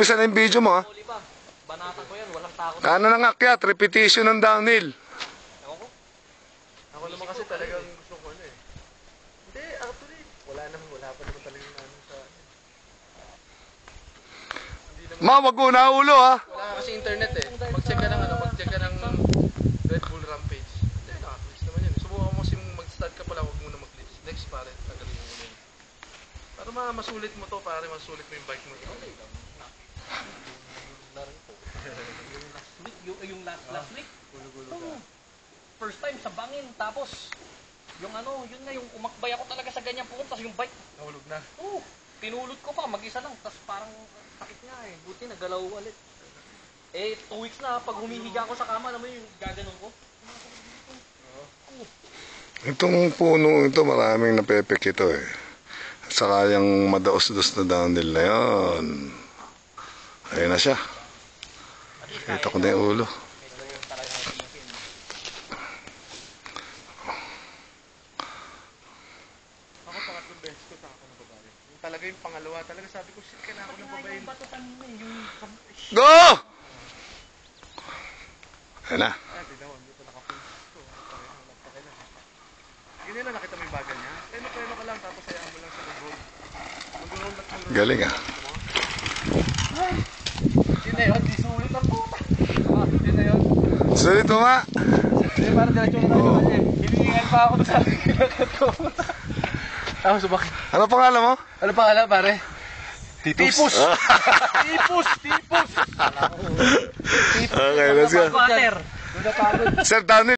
umpisa na yung video mo, ha? Huli pa. Banatan ko yan, walang takot. Ano nang akyat? Repetition ng downhill. Ewan ko. Ako naman kasi talagang gusto ko ano eh. Hindi, actually, wala pa naman talagang ano sa... Wag mo na ulo, ha? Wala ka kasi internet eh. Mag-check ka ng Red Bull Rampage. Hindi, naka-glitch naman yun. Subukan mo kasi mag-start ka pala, wag muna mag-glitch. Next pare, tagalin mo muna yun. Para masulit mo to, pare, masulit mo yung bike mo. Yung last week. First time sa bangin, tapos yung yun nga, yung umakbay ako talaga sa ganyan po, tapos yung bike, Nahulog na. tinulot ko pa, mag-isa lang, tapos parang sakit nga eh, buti nagalaw ulit. 2 weeks na, pag humihiga ako sa kama, alam mo yung gaganon ko. Itong puno ito, maraming napepek ito, eh. Saka yung madaos-dos na downhill na yun. Ayun na siya. Kita ko na yung ulo. Ako pangatlong beses ko, taka ko ng babae. Yung talaga yung pangalawa, talaga sabi ko, shit, kailangan ko ng babae. Go! Ayun na. Tignan mo, hindi pa naka-full ito. Ganyan na, nakita mo yung bagal niya. Preno ka lang, tapos hayaan mo lang siya mag-roll. Mag-roll at mag-roll. Galing, ah. Yun na yun, di sulit ang puta. Yun na yun. Sulit mo nga. Hindi, parang diretso na tayo naman eh. Hinihingal pa ako sa akin. Ako, sumakit. Ano pangalan mo? Ano pangalan, pare? Tipus! Tipus! Okay, let's go. Water. Sir, downhill.